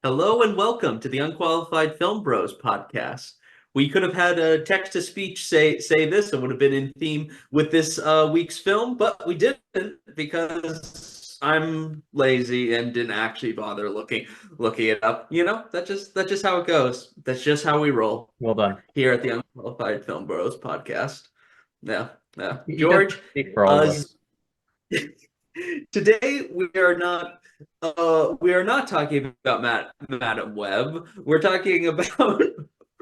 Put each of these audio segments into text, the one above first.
Hello and welcome to the Unqualified Film Bros podcast. We could have had a text-to-speech say this. It would have been in theme with this week's film, but we didn't because I'm lazy and didn't actually bother looking it up. You know, that's just how it goes. That's just how we roll Well done. here at the Unqualified Film Bros podcast. Yeah, yeah. You guys George, speak for all of uh, us. today we are not talking about Madam Web. We're talking about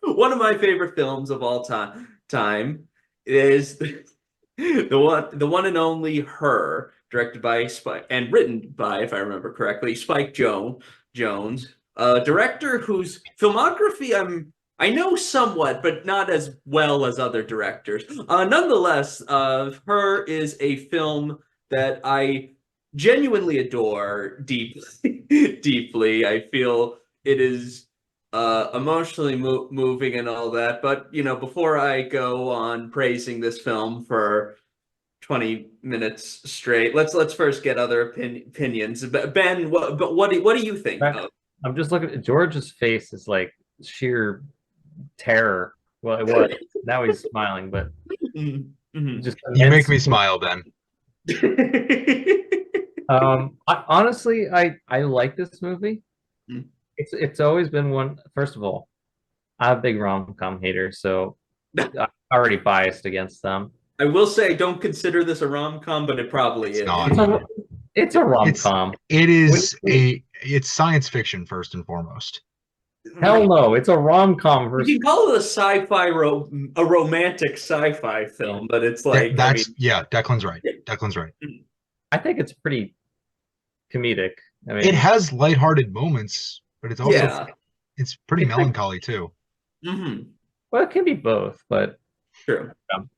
one of my favorite films of all time. It is the one and only Her, directed by Spike and written by, if I remember correctly, Jones, a director whose filmography I know somewhat, but not as well as other directors. Nonetheless, Her is a film that I genuinely adore deeply. Deeply. I feel it is emotionally moving and all that. But before I go on praising this film for 20 minutes straight, let's first get other opinions. Ben, what do you think Back- of? I'm just looking at George's face is like sheer terror. Well, it was. Now he's smiling, but Mhm. just You make immense. me smile, Ben. Honestly, I like this movie. It's always been one. First of all, I'm a big rom-com hater, so I'm already biased against them. I will say, don't consider this a rom-com, but it probably It's is. not. It's a it's a It's rom-com. it Wait, is wait. it's science fiction first and foremost. Hell no, it's a rom-com You versus. can call it a a romantic sci-fi film, but it's like, I mean, Declan's right. Declan's right. I think it's pretty comedic. I It mean, has lighthearted moments, but yeah. it's pretty it's like, melancholy too. Hmm. well, it can be both, but True. um,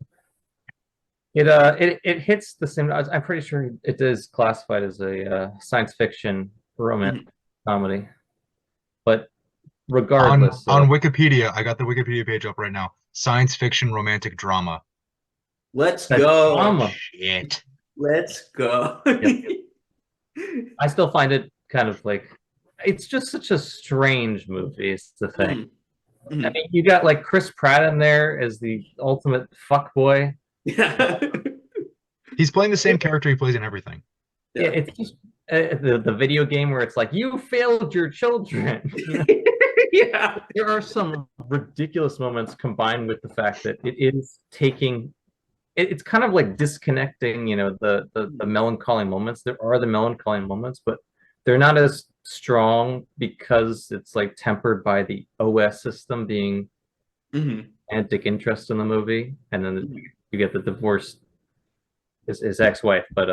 it hits the same. I'm pretty sure it is classified as a science fiction romantic Mhm. comedy. But On regardless, on Wikipedia, I got the Wikipedia page up right now. Science fiction romantic drama. Let's that go. drama. Shit. Let's go. Yep. I still find it kind of like it's just such a strange movie. It's the thing. Mhm. I Mhm. mean, you got like Chris Pratt in there as the ultimate fuck boy. Yeah. He's playing the same character he plays in everything. Yeah, Yeah. it's just the video game where it's like you failed your children. You know? Yeah. There are some ridiculous moments combined with the fact that it is taking it's kind of like disconnecting, the melancholy moments. There are the melancholy moments, but they're not as strong because it's like tempered by the OS system being Mhm. romantic interest in the movie, and then Mhm. you get the divorced his ex-wife, but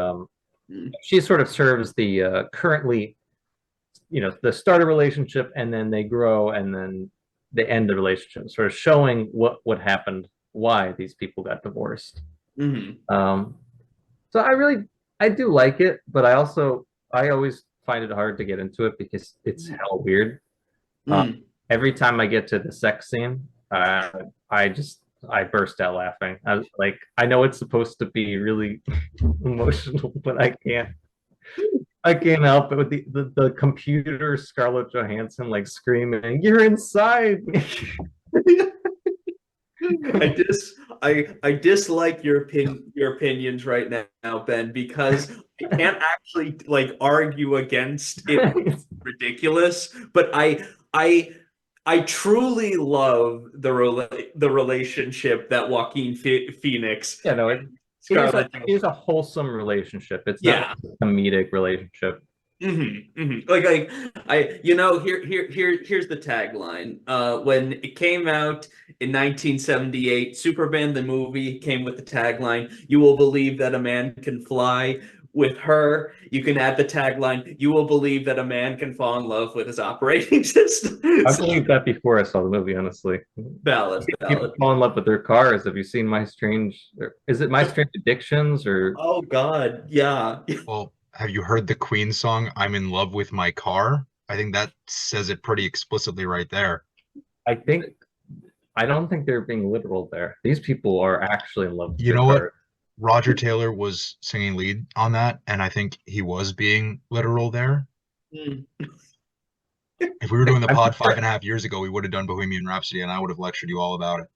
Mhm. she sort of serves the currently, the start of relationship, and then they grow, and then they end the relationship, sort of showing what happened, why these people got divorced. Mhm. Um, so I do like it, but I always find it hard to get into it because it's hell weird. Um, Mhm. every time I get to the sex scene, I burst out laughing. I know it's supposed to be really emotional, but I can't help it with the computer Scarlett Johansson like screaming, "You're inside me!" I dis I dislike your opinions right now, Ben, because I can't actually like argue against it being ridiculous, but I truly love the relationship that Joaquin Phoenix Yeah, no, and it is Scarlett. it is a wholesome relationship. It's not Yeah. like a comedic relationship. Like here's the tagline. When it came out in 1978, Superman the movie came with the tagline, "You will believe that a man can fly." With Her, you can add the tagline, "You will believe that a man can fall in love with his operating system." I So, believed that before I saw the movie, honestly. valid, People valid. fall in love with their cars. Have you seen My Strange? Is it My Strange Addictions or Oh God, yeah. Well, have you heard the Queen song "I'm in Love with My Car"? I think that says it pretty explicitly right there. I think I don't think they're being literal there. These people are actually in love with You their know what? cars. Roger Taylor was singing lead on that, and I think he was being literal there. Mm. If we were doing the I'm pod sure 5.5 years ago, we would have done Bohemian Rhapsody, and I would have lectured you all about it.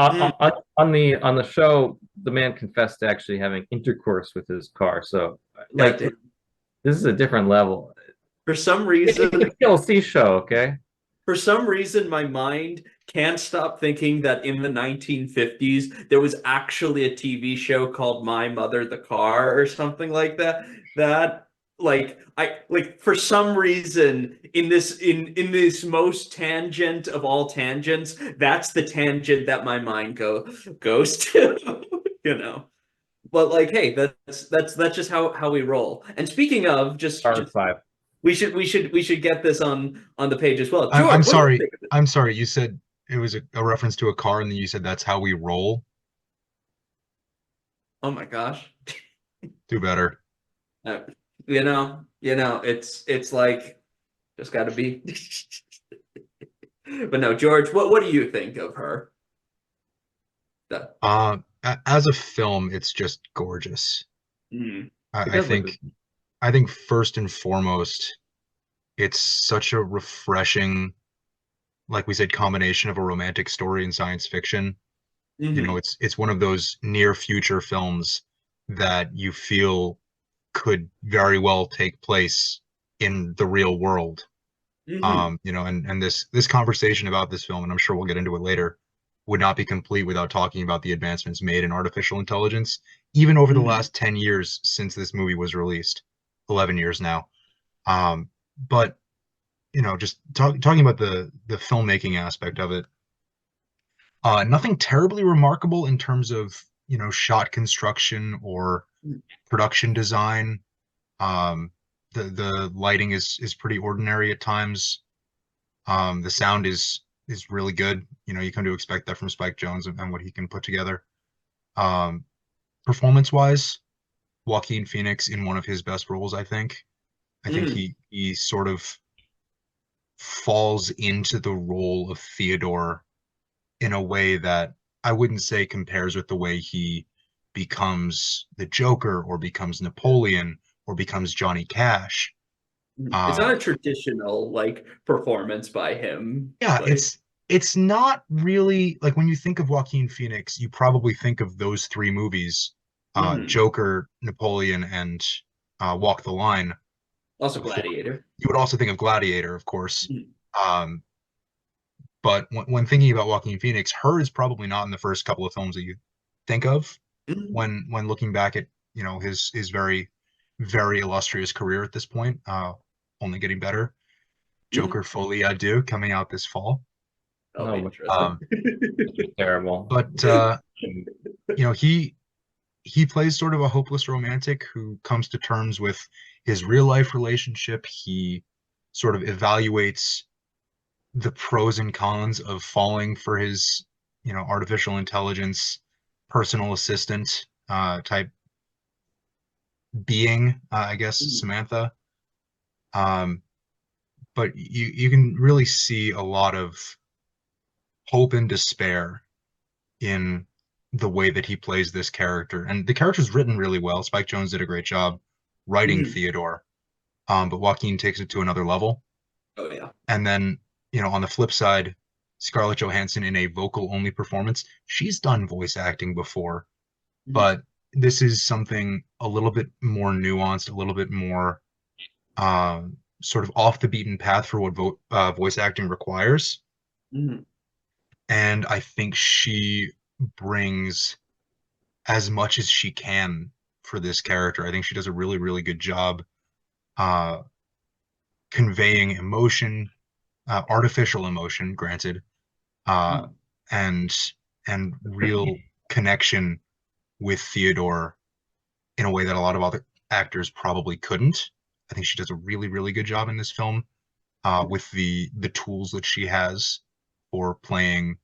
Mm, on the show, the man confessed to actually having intercourse with his car. So, like, goddamn. this is a different level. For some It's reason, a TLC show, okay? my mind can't stop thinking that in the 1950s there was actually a TV show called My Mother the Car or something like that. That like I like for some reason in this most tangent of all tangents, that's the tangent that my mind goes to, you know. But like, hey, that's just how we roll. And speaking of, just R5. we should get this on the page as well. I'm George, what do you sorry. think of it? I'm sorry. You said it was a reference to a car, and then you said that's how we roll. Oh my gosh. Do better. Uh, it's like just gotta be. But no, George, what do you think of her? The, As a film, it's just gorgeous. It I does look. think I think first and foremost, it's such a refreshing, like we said, combination of a romantic story and science fiction. You know, mm-hmm, it's one of those near future films that you feel could very well take place in the real world. mm-hmm, You know, and this conversation about this film, and I'm sure we'll get into it later, would not be complete without talking about the advancements made in artificial intelligence, even over the mm-hmm, last 10 years since this movie was released, 11 years now. Um, but you know, just talking about the filmmaking aspect of it, nothing terribly remarkable in terms of, you know, shot construction or production design. Um, the lighting is pretty ordinary at times. The sound is really good. You know, you come to expect that from Spike Jonze and what he can put together. Um, Performance wise, Joaquin Phoenix in one of his best roles, I think. I think mm-hmm, he sort of falls into the role of Theodore in a way that I wouldn't say compares with the way he becomes the Joker or becomes Napoleon or becomes Johnny Cash. mm-hmm. It's not Uh, a traditional like performance by him. yeah, Like, it's not really like when you think of Joaquin Phoenix, you probably think of those three movies, mm-hmm. Joker, Napoleon, and Walk the Line. Also Before Gladiator. you would also think of Gladiator, of course. Mm-hmm, Um, but when thinking about Joaquin Phoenix, her is probably not in the first couple of films that you think of mm-hmm, when looking back at, you know, his very illustrious career at this point. Only getting better. mm-hmm. Joker Folie à Deux coming out this fall. That'll be Oh, interesting. Um, terrible. but you know, he plays sort of a hopeless romantic who comes to terms with his real life relationship. He sort of evaluates the pros and cons of falling for his, you know, artificial intelligence personal assistant type being, I guess, Mhm, Samantha. Um, but you can really see a lot of hope and despair in the way that he plays this character. And the character's written really well. Spike Jonze did a great job writing mhm. Theodore, but Joaquin takes it to another level. Oh yeah. And then, you know, on the flip side, Scarlett Johansson in a vocal only performance, she's done voice acting before, Mhm, but this is something a little bit more nuanced, a little bit more sort of off the beaten path for what voice acting requires. mhm, And I think she brings as much as she can for this character. I think she does a really, really good job uh, conveying emotion, artificial emotion, granted, uh, mhm. and and real connection with Theodore in a way that a lot of other actors probably couldn't. I think she does a really, really good job in this film with the tools that she has for playing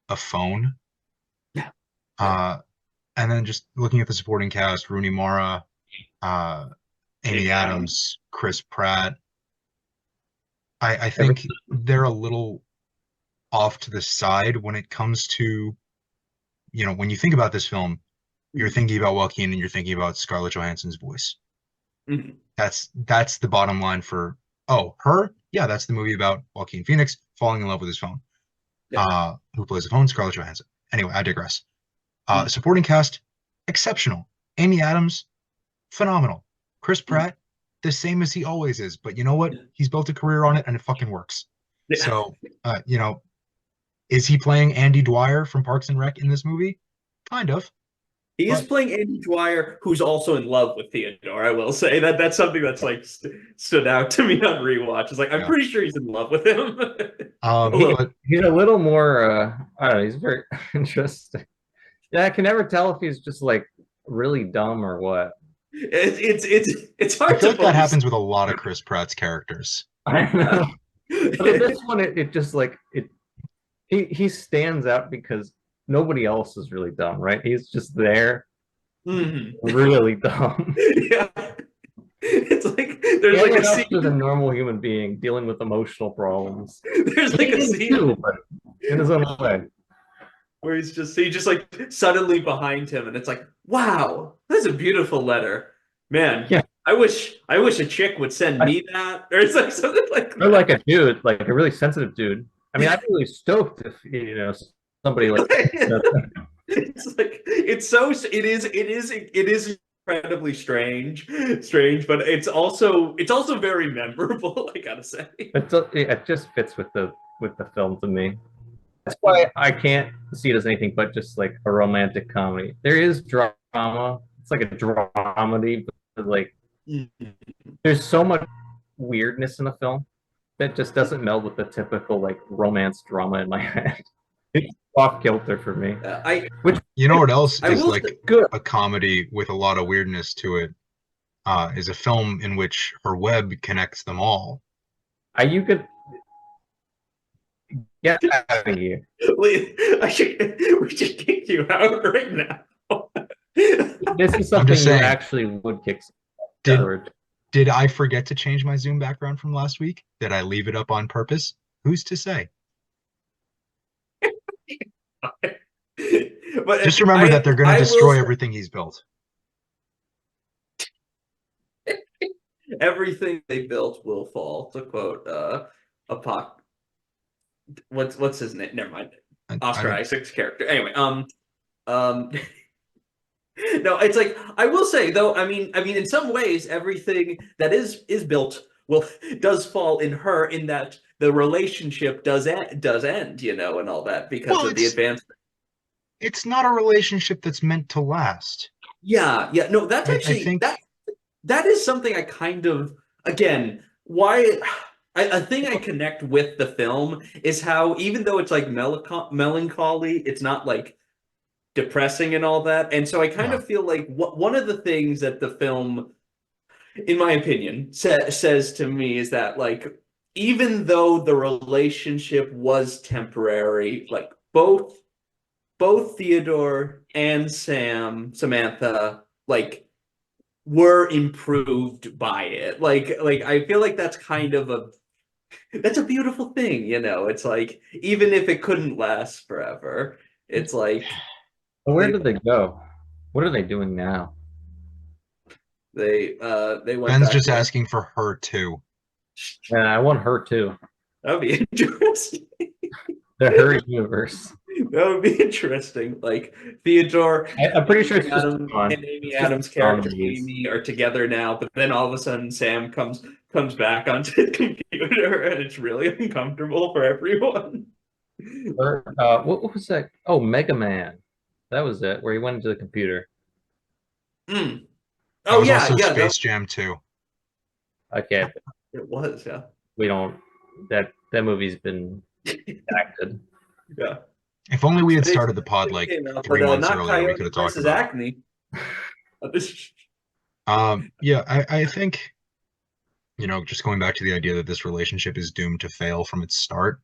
a phone. Yeah. Yeah. Uh, and then just looking at the supporting cast, Rooney Mara, uh, Amy Amy Adams. Adams, Chris Pratt. I Every think they're a little off to the side when it comes to, you know, when you think about this film, you're Mhm, thinking about Joaquin and you're thinking about Scarlett Johansson's voice. mhm, That's the bottom line for, oh, her? Yeah, that's the movie about Joaquin Phoenix falling in love with his phone. Yeah. Who plays the phone? Scarlett Johansson. Anyway, I digress. Mm, Supporting cast, exceptional. Amy Adams, phenomenal. Chris mm. Pratt, the same as he always is. But you know what? He's built a career on it, and it fucking works. Yeah. So, is he playing Andy Dwyer from Parks and Rec in this movie? Kind of. He is But playing Andy Dwyer, who's also in love with Theodore. I will say that's something that's like stood out to me on rewatch. It's like I'm yeah. pretty sure he's in love with him. A He, little. But he's a little more, I don't know, he's very interesting. Yeah, I can never tell if he's just like really dumb or what. It's I hard feel to like that fully. happens with a lot of Chris Pratt's characters. I Yeah. know. But in this one, it just like he stands out because nobody else is really dumb, right? He's just there, Mhm. really dumb. Yeah. It's like there's like Everyone a else is a scene. normal human being dealing with emotional problems. There's He like a is scene too, but in his own way. where he just like suddenly behind him, and it's like, wow, that's a beautiful letter, man. Yeah. I wish a chick would send me that, or it's like something like Or like a that. dude, like a really sensitive dude. I mean, I'd be really stoked if somebody like It's like it is incredibly strange, but it's also very memorable. I gotta say. it just fits with the film to me. That's why I can't see it as anything but just like a romantic comedy. There is drama. It's like a dramedy, but like there's so much weirdness in the film that just doesn't meld with the typical like romance drama in my head. It's off kilter for me, which You know what else I is will like good. a comedy with a lot of weirdness to it? Is a film in which her web connects them all. You could get out of here. we should kick you out right now. This is I'm just something you saying, actually would kick did forward. did I forget to change my Zoom background from last week? Did I leave it up on purpose? Who's to say? But Just remember that they're going to I will destroy say everything he's built. everything they built will fall. To quote Apoc, what's his name? Never mind. I Oscar don't. Isaac's character. Anyway, um, no, it's like I will say though. I mean, in some ways, everything that is built will does fall in her in that the relationship does end, and all that because Well, of the advancement. it's not a relationship that's meant to last. Yeah, yeah. No, that's I actually think. that is something I kind of again why a thing I connect with the film is how even though it's like melancholy, it's not like depressing and all that. And so I kind Yeah. of feel like one of the things that the film, in my opinion, says to me is that like even though the relationship was temporary, like both Theodore and Samantha, like were improved by it. Like I feel like that's kind of that's a beautiful thing, It's like even if it couldn't last forever, it's like But where they did they go? What are they doing now? they went Ben's back just to asking for her too. And I want her too. that would be interesting. The her universe. That would be interesting. Like Theodore I'm pretty sure it's just And John. Amy It's just Adams' John character movies. Amy are together now, but then all of a sudden Sam comes back onto the computer and it's really uncomfortable for everyone. Or what was that? Oh, Mega Man. That was it, where he went into the computer. Mm. That Oh was yeah, also yeah, Space Jam 2. Okay, it was, yeah. we don't. That movie's been acted. Yeah. If only we had Space started the pod Jam like came out, but 3 months not earlier, we Coyote could have talked versus about it. Acme. Yeah, I think, just going back to the idea that this relationship is doomed to fail from its start,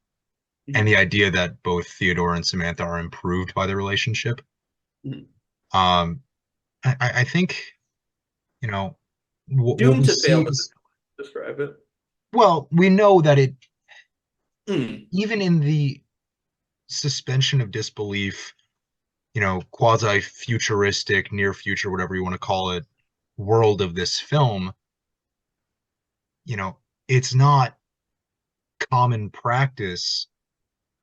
and the idea that both Theodore and Samantha are improved by the relationship. Mhm. Um, I think, what Doomed we to fail see. is describe it. Well, we know that Mm. even in the suspension of disbelief, quasi futuristic, near future, whatever you want to call it, world of this film, it's not common practice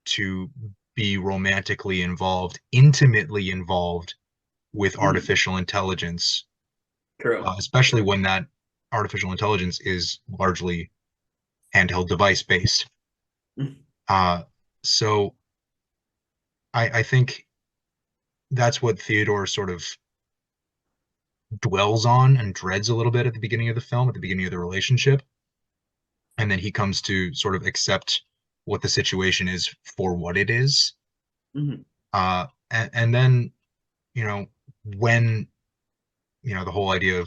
to be romantically involved, intimately involved with artificial intelligence, True. especially when that artificial intelligence is largely handheld device based. Uh, so I think that's what Theodore sort of dwells on and dreads a little bit at the beginning of the film, at the beginning of the relationship. And then he comes to sort of accept what the situation is for what it is. Mhm. And then, you know, when, the whole idea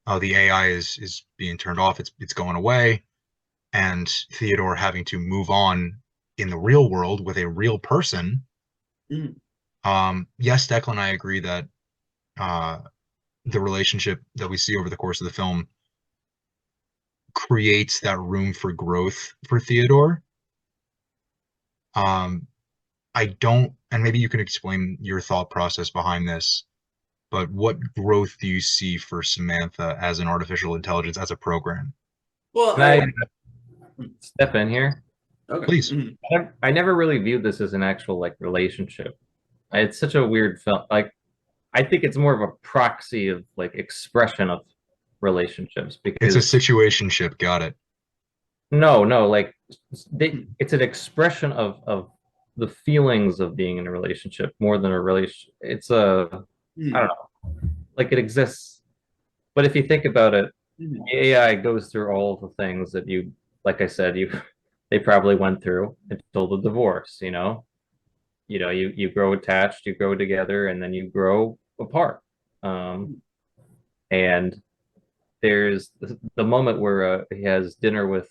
of the AI is being turned off, it's going away, and Theodore having to move on in the real world with a real person. Mhm. Yes, Declan, I agree that uh, the relationship that we see over the course of the film creates that room for growth for Theodore. Um, I don't, and maybe you can explain your thought process behind this, but what growth do you see for Samantha as an artificial intelligence, as a program? Well, Can I step in here? okay. Please. Mhm. I never really viewed this as an actual like relationship. It's such a weird film. Like, I think it's more of a proxy of like expression of relationships It's a because situationship, got it. no, like it's an expression of the feelings of being in a relationship more than a relation. It's a I don't Mhm. know, like it exists. But if you think about it, Mhm. the AI goes through all of the things that you, like I said, you they probably went through until the divorce. You grow attached, you grow together, and then you grow apart. Um, and there's the moment where he has dinner with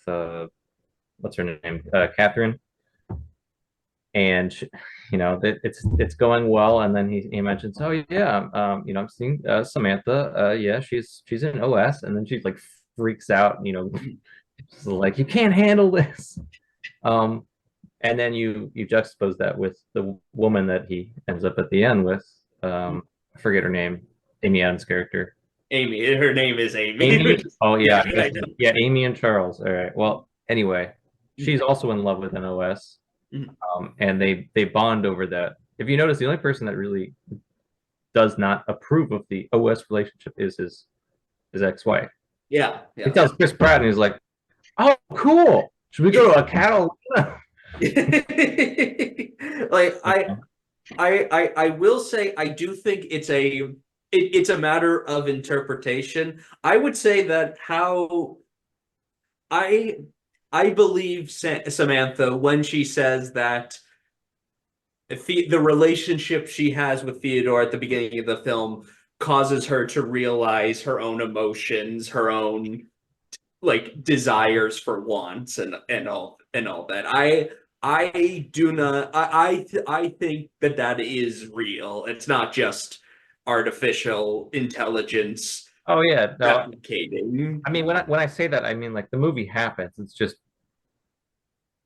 what's her name, Catherine, and that it's going well, and then he mentions, oh yeah, I'm seeing Samantha, yeah, she's in OS, and then she like freaks out, she's like, you can't handle this. Um, and then you juxtapose that with the woman that he ends up at the end with. I forget her name. Amy Adams' character. Amy. Her name is Amy. Amy. Oh yeah, Yeah, I know. yeah. Amy and Charles. All right. Well, anyway, she's also in love with an OS, Mhm. and they bond over that. If you notice, the only person that really does not approve of the OS relationship is his ex-wife. Yeah, He yeah. tells Chris Pratt, and he's like, "Oh, cool. Should we go to a Catalina?" Like I will say I do think it's a matter of interpretation. I would say that how I I believe Samantha when she says that the relationship she has with Theodore at the beginning of the film causes her to realize her own emotions, her own like desires for wants and all that. I do not I think that that is real. It's not just artificial intelligence Oh yeah. No, replicating. I mean when I say that, I mean like the movie happens. It's just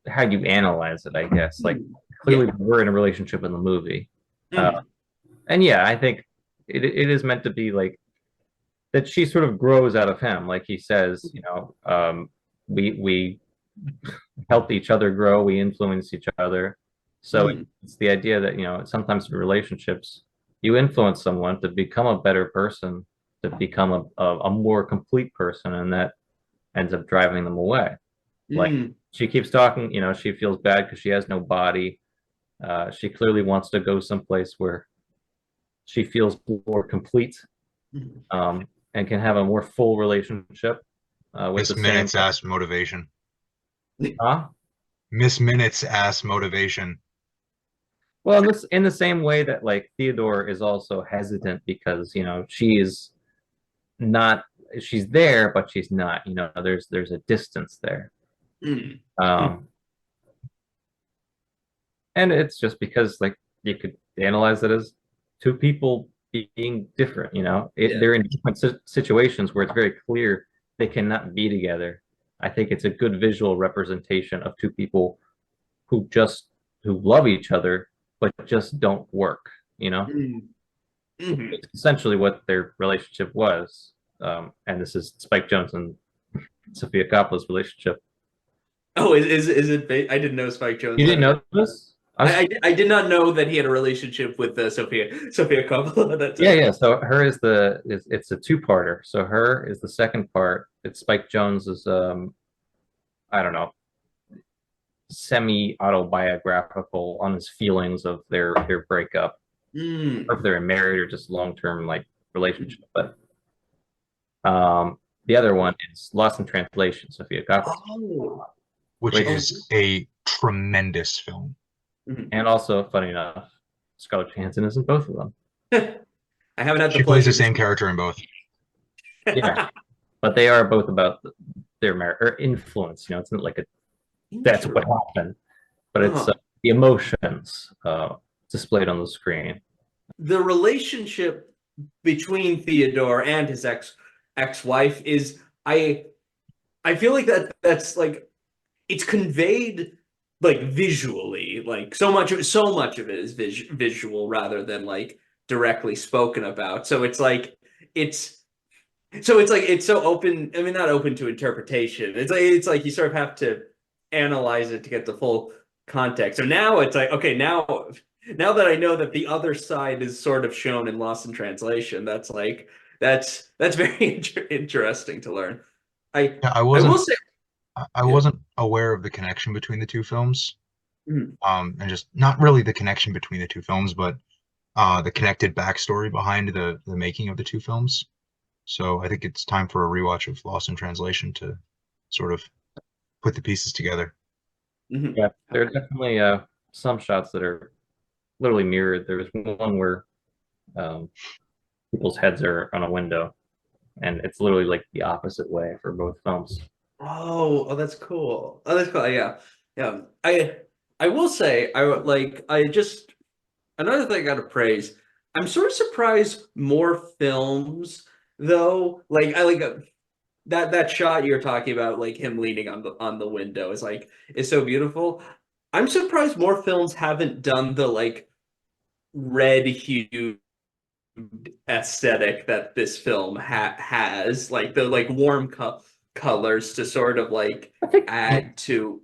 how you analyze it, I guess. Like Yeah. clearly we're in a relationship in the movie. Uh, Mhm. and yeah, I think it is meant to be like that she sort of grows out of him. Like he says, we help each other grow, we influence each other. So Mhm. it's the idea that, sometimes in relationships, you influence someone to become a better person, to become a more complete person, and that ends up driving them away. Like Mhm. she keeps talking, she feels bad because she has no body. She clearly wants to go someplace where she feels more complete, Mhm. and can have a more full relationship with Miss the same. Minutes ass motivation. Huh? Miss Minutes ass motivation. Well, in the same way that like Theodore is also hesitant because she's not she's there, but she's not. There's a distance there. Mhm. Um, and it's just because like you could analyze it as two people being different. Yeah. They're in different situations where it's very clear they cannot be together. I think it's a good visual representation of two people who love each other but just don't work. Mhm. Mhm. It's essentially what their relationship was. And this is Spike Jonze and Sophia Coppola's relationship. Oh, is it? I didn't know Spike You Jones didn't had a. know this? I was, I did not know that he had a relationship with Sophia Coppola. That's yeah, yeah. So her is it's a two-parter. So her is the second part. It's Spike Jonze's I don't know, semi-autobiographical on his feelings of their breakup, or if mm. they're married or just long-term like relationship. But the other one is Lost in Translation, Sophia Coppola, Oh, which which, oh. is a tremendous film. Mhm. and also funny enough, Scarlett Johansson is in both of them. I haven't had the She plays the pleasure to same see. character in both. Yeah, but they are both about their marriage or influence. It's not like that's what Interesting. happened, but it's Uh-huh. the emotions displayed on the screen. The relationship between Theodore and his ex-wife is I feel like that's like it's conveyed like visually, like so much of it is visual rather than like directly spoken about. It's it's so open. I mean, not open to interpretation. It's like you sort of have to analyze it to get the full context. So now it's like, okay, now that I know that the other side is sort of shown in Lost in Translation, that's very interesting to learn. I Yeah, I will say, I yeah. wasn't aware of the connection between the two films. Mhm. And just not really the connection between the two films, but the connected backstory behind the making of the two films. So I think it's time for a rewatch of Lost in Translation to sort of put the pieces together. Mhm. Yeah, there are definitely some shots that are literally mirrored. There's one where um, people's heads are on a window, and it's literally like the opposite way for both films. Oh, that's cool. Oh, that's cool. Yeah, yeah. I will say I just another thing I gotta praise. I'm sort of surprised more films though. Like I like that shot you're talking about, like him leaning on the window is so beautiful. I'm surprised more films haven't done the like red hue aesthetic that this film has, like the like warm colors to sort of like I think add to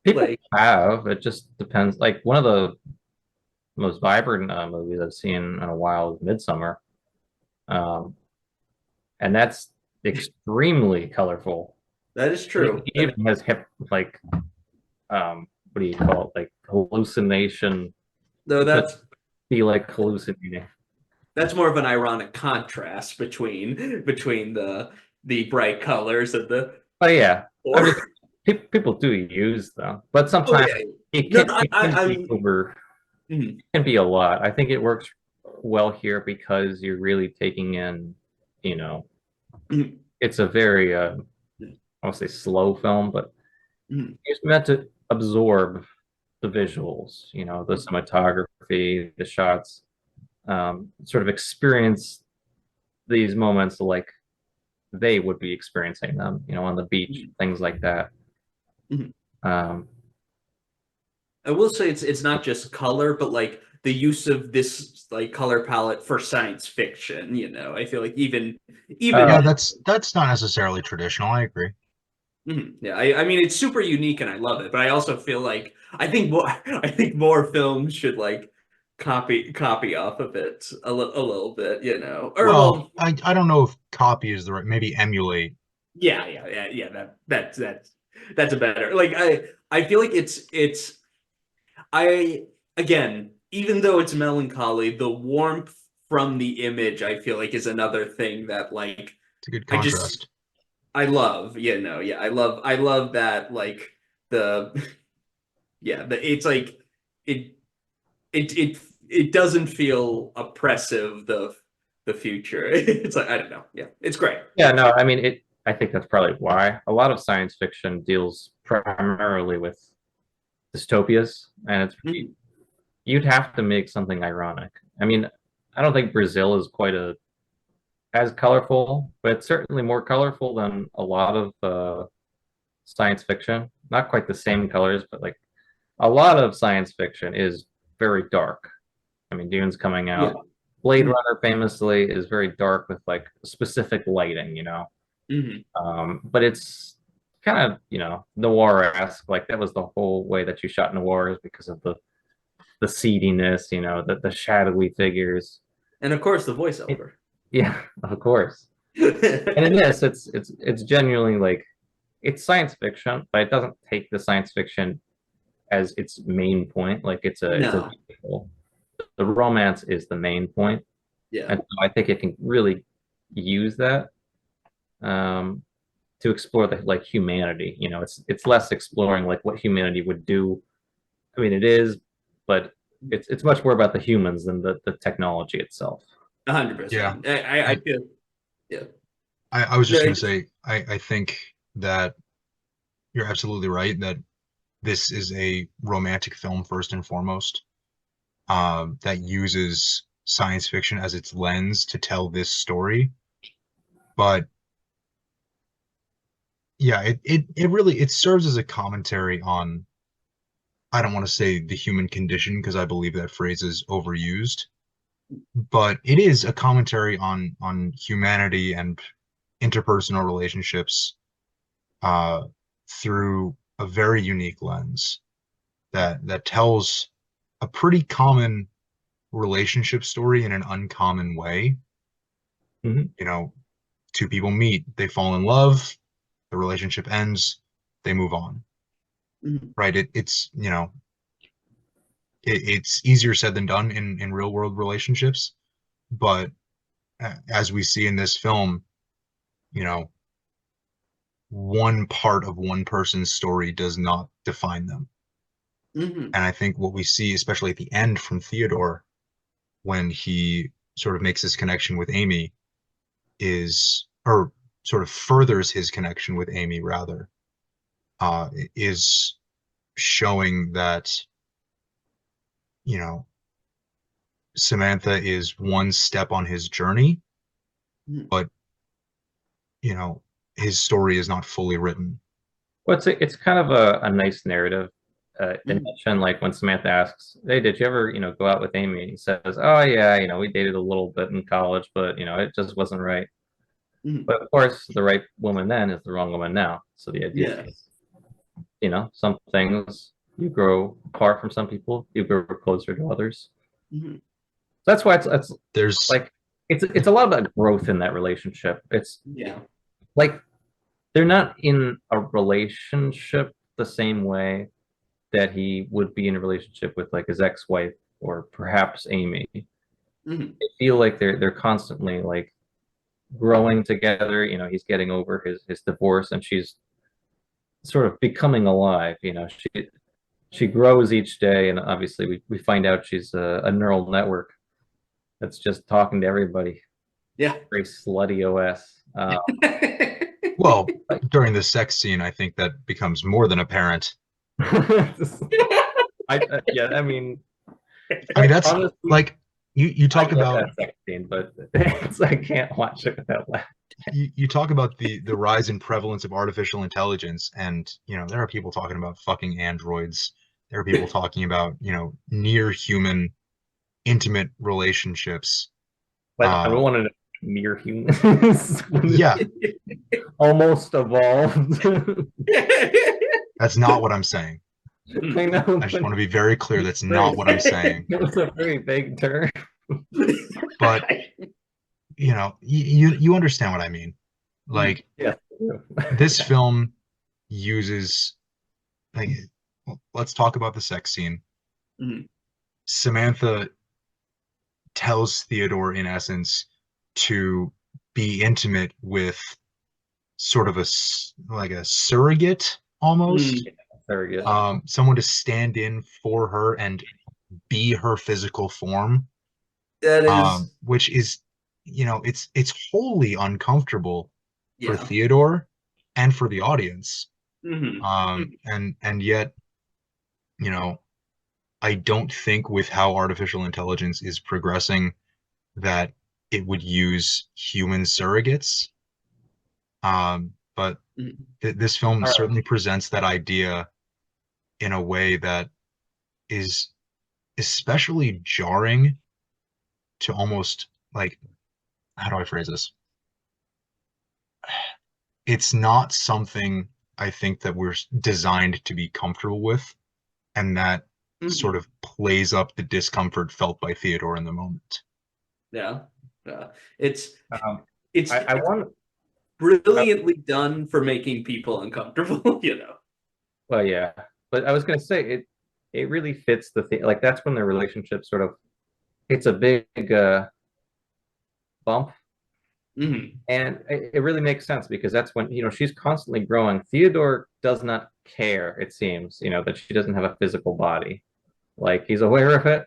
people like have. It just depends. Like one of the most vibrant movies I've seen in a while is Midsummer, um, and that's extremely colorful. that is It true. even has hip like what do you call it? Like hallucination. Though It could be like that- hallucinating. that's more of an ironic contrast between the bright colors of the But yeah, I mean, or people do use them, but oh sometimes yeah. it No, can no, it can be over. mhm, It can be a lot. I think it works well here because you're really taking in, you know, mhm, it's a very I won't say slow film, but mhm, it's meant to absorb the visuals, the cinematography, the shots, sort of experience these moments like they would be experiencing them, on the beach, mhm, things like that. mhm. Um, I will say it's not just color, but like the use of this like color palette for science fiction, I feel like even Yeah, uh, that's not necessarily traditional. I agree. yeah, I mean it's super unique and I love it, but I also feel like I think more films should like copy off of it a little bit, or Well, well, I don't know if copy is the right, maybe emulate. yeah, that's a better, like I feel like it's I again, even though it's melancholy, the warmth from the image I feel like is another thing that like It's a good I just contrast. I love, I love that like the it's like it it doesn't feel oppressive the future. It's like I don't know. Yeah, it's great. yeah, no, I mean it. I think that's probably why a lot of science fiction deals primarily with dystopias, and Mhm. you'd have to make something ironic. I mean, I don't think Brazil is quite as colorful, but it's certainly more colorful than a lot of science fiction. Not quite the same colors, but like a lot of science fiction is very dark. I mean, Dune's coming Yeah. out. Blade Mhm. Runner famously is very dark with like specific lighting, Mhm. but it's kind of, noir-esque. Like that was the whole way that you shot noir, is because of the seediness, the shadowy figures. And of course, the It, voiceover. yeah, of course. And in this, it's genuinely like it's science fiction, but it doesn't take the science fiction as its main point. Like it's a No. vehicle. The romance is the main point, Yeah. and so I think it can really use that um, to explore the like humanity. It's less exploring like what humanity would do. I mean, it is, but it's much more about the humans than the technology itself. Yeah. 100%. I And feel, yeah. I was No, just going to say, I think that you're absolutely right that this is a romantic film first and foremost, that uses science fiction as its lens to tell this story. But yeah, it really it serves as a commentary on, I don't want to say the human condition because I believe that phrase is overused, but it is a commentary on humanity and interpersonal relationships, uh, through a very unique lens that tells a pretty common relationship story in an uncommon way. Mhm. You know, two people meet, they fall in love, the relationship ends, they move on. Mhm. Right? It's easier said than done in real world relationships, but as we see in this film, you know, one part of one person's story does not define them. Mhm. And I think what we see, especially at the end from Theodore, when he sort of makes this connection with Amy, or sort of furthers his connection with Amy, rather, is showing that, you know, Samantha is one step on his journey, Mhm. but, you know, his story is not fully written. Well, it's kind of a nice narrative. They Mhm. mention like when Samantha asks, "Hey, did you ever, go out with Amy?" And he says, "Oh yeah, we dated a little bit in college, but it just wasn't right." Mhm. But of course, the right woman then is the wrong woman now. So the idea Yeah. is, some things you grow apart from some people, you grow closer to others. Mhm. That's why it's There's like it's a lot about growth in that relationship. It's Yeah. like they're not in a relationship the same way that he would be in a relationship with like his ex-wife or perhaps Amy. Mhm. I feel like they're constantly like growing together. He's getting over his divorce and she's sort of becoming alive. She grows each day, and obviously we find out she's a neural network that's just talking to everybody. Yeah. Very slutty OS. Well, Like, during the sex scene, I think that becomes more than apparent. yeah, I mean, I mean, that's honestly, like you I talk love about that sex scene, but I can't watch it without laughing. you talk about the rise in prevalence of artificial intelligence, and there are people talking about fucking androids. There are people talking about near human intimate relationships. But I don't Uh, want to near humans yeah, almost evolved. that's not what I'm saying. I know, I just but want to be very clear. That's very, not what I'm saying. it was a very vague term. But you understand what I mean. Mhm. Like, Yeah. this Yeah. film uses, like, let's talk about the sex scene. Mhm. Samantha tells Theodore, in essence, to be intimate with sort of like a surrogate Mhm. almost, Very good. someone to stand in for her and be her physical form, That is, which is, it's wholly uncomfortable for yeah. Theodore and for the audience. Mhm. And yet, you know, I don't think with how artificial intelligence is progressing that it would use human surrogates. But Mhm. this film All right. certainly presents that idea in a way that is especially jarring to almost, like, how do I phrase this? It's not something I think that we're designed to be comfortable with, and that sort of plays up the discomfort felt by Theodore in the moment. Yeah, yeah. It's Um, it's I want. brilliantly done for making people uncomfortable, you know. Well, yeah, but I was gonna say it really fits the thing. Like that's when their relationship sort of it's a big bump, Hmm. and it really makes sense because that's when she's constantly growing. Theodore does not care, it seems, that she doesn't have a physical body. Like he's aware of it,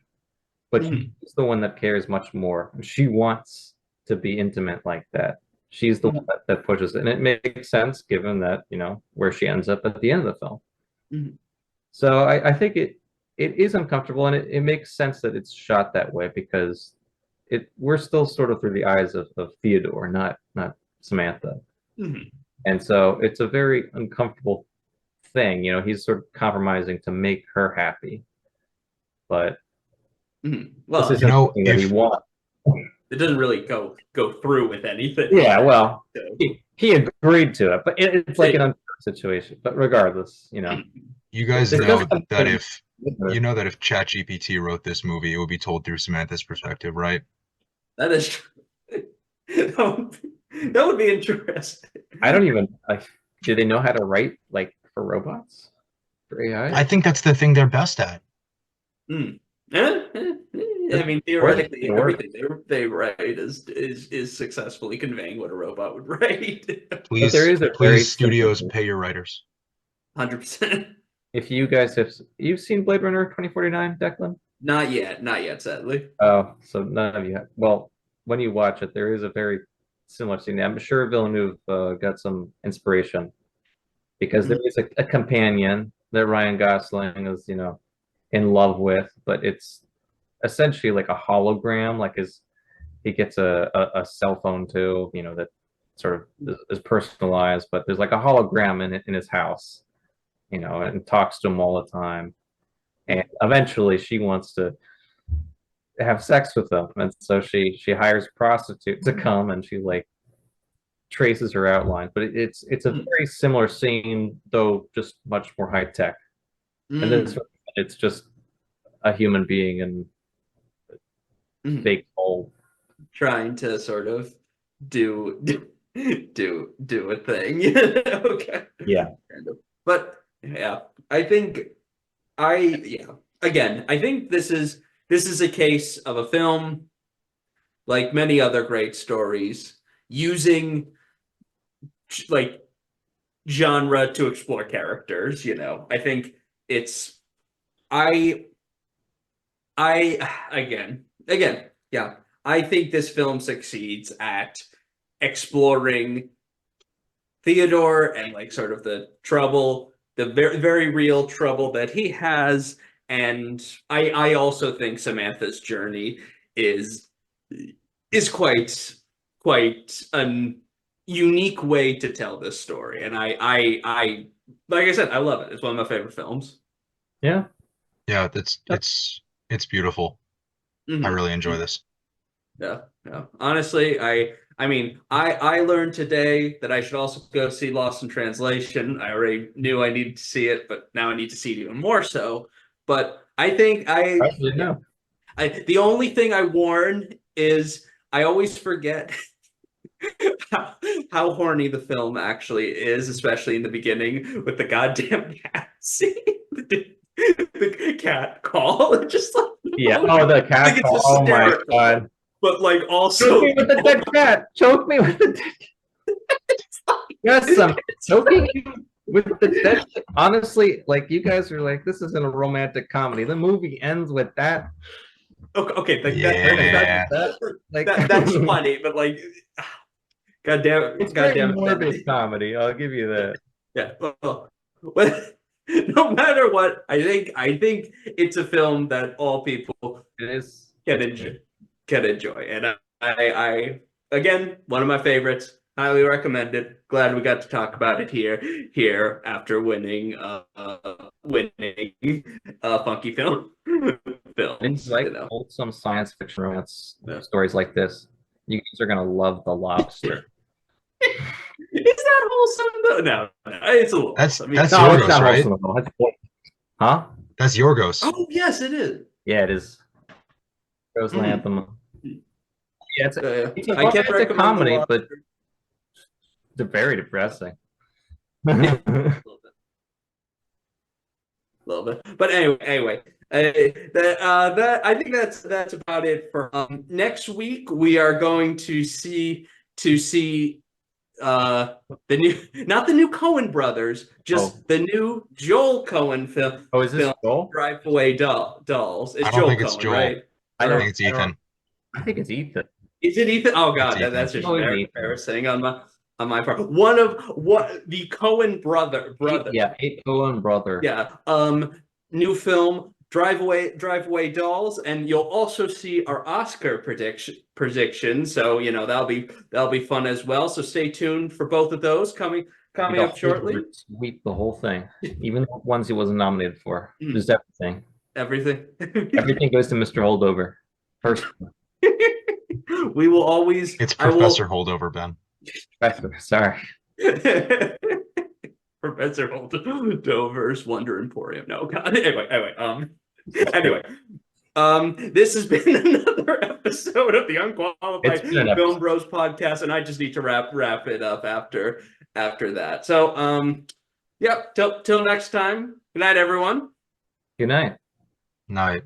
but Hmm. she's the one that cares much more. She wants to be intimate like that. She's the one that pushes it, and it makes sense given that where she ends up at the end of the film. Hmm. So I think it is uncomfortable, and it makes sense that it's shot that way because we're still sort of through the eyes of Theodore, not Samantha. Hmm. And so it's a very uncomfortable thing. He's sort of compromising to make her happy, but Hmm. this Well, You isn't know, something that he if wants. it doesn't really go through with anything. Yeah, well, So, he agreed to it, but it's like an unfair situation. But regardless, you guys this does know come that in. if ChatGPT wrote this movie, it would be told through Samantha's perspective, right? that is that would be interesting. I don't even like. Do they know how to write like for robots, for AI? I think that's the thing they're best at. Mm. I mean, It theoretically, works. everything they write is successfully conveying what a robot would write. But there Please, is a very please, similar studios, thing. pay your writers. 100%. If you guys you've seen Blade Runner 2049, Declan? Not yet, sadly. Oh, so none of you have. Well, when you watch it, there is a very similar scene. I'm sure Villeneuve got some inspiration because there Mhm. is a companion that Ryan Gosling is, in love with, but it's essentially like a hologram. Like he gets a cell phone too, that sort of is personalized, but there's like a hologram in his house, and talks to him all the time. And eventually she wants to have sex with him. And so she hires a prostitute to come and she like traces her outline. But it's a Mm. very similar scene, though just much more high tech. And this Mm. it's just a human being in Mm. fake hole. Trying to sort of do do a thing. Okay. Yeah. Kind of. But yeah, I think yeah. Again, I think this is a case of a film like many other great stories using like genre to explore characters, I think it's I again, yeah. I think this film succeeds at exploring Theodore and like sort of the trouble, the very very real trouble that he has, and I also think Samantha's journey is is quite a unique way to tell this story, and I like I said, I love it. It's one of my favorite films. Yeah. Yeah, it's beautiful. I Hmm. really enjoy this. Yeah, yeah. Honestly, I mean, I learned today that I should also go see Lost in Translation. I already knew I needed to see it, but now I need to see it even more so. But I think Actually, yeah, no. the only thing I warn is I always forget how horny the film actually is, especially in the beginning with the goddamn cat scene, the cat call. It's just like, Yeah. no, Oh, the I think cat it's call. Oh my hysterical, God. but like Choke also, me with the dead cat. Choke me with the dead. Yes, I'm choking you with the dead. Honestly, like you guys are like, this isn't a romantic comedy. The movie ends with that. okay, We're gonna start Yeah. with that. Like, that's funny, but like, it's god very damn it, morbid comedy. I'll give you that. yeah. Well, no matter what, I think it's a film that all people It is. can It's enjoy, and I again, one of my favorites. Highly recommended. Glad we got to talk about it here after winning funky film It's films. like wholesome science fiction romance Yeah. stories like this. You guys are gonna love The Lobster. Is that wholesome though? No, it's a little. That's I mean, that's No, it's Yorgos, not right? wholesome at all. Huh? That's Yorgos. oh yes, it is. Yeah, it is. Rose Mm. Lantham. Yeah, I can't it's a recommend comedy, the but it's very depressing. little bit. But anyway, that I think that's about it for next week. We are going to see the new not the new Coen brothers, just the new Joel Coen film. Oh, is this Joel? Drive Away Dolls. It's I don't Joel think it's Coen, Joel. right? I think it's Ethan. I think it's Ethan. Is it Ethan? Oh It's God, that's Ethan. just Oh, it's very Ethan. embarrassing on my part. One of what the Coen brother. Yeah, Coen brother. Yeah. New film, Drive Away Dolls, and you'll also see our Oscar prediction. So that'll be fun as well. So stay tuned for both of those coming up shortly. Sweep the whole thing, even the ones he wasn't nominated for. Just everything. Everything. Everything goes to Mr. Holdover. First, We will always. It's Professor Holdover, Ben. sorry. Professor Holdover's Wonder Emporium. No, God. Anyway. This has been another episode of the Unqualified Film Bros podcast, and I just need to wrap it up after that. So, yep. Till next time. Good night, everyone. Good night. Night.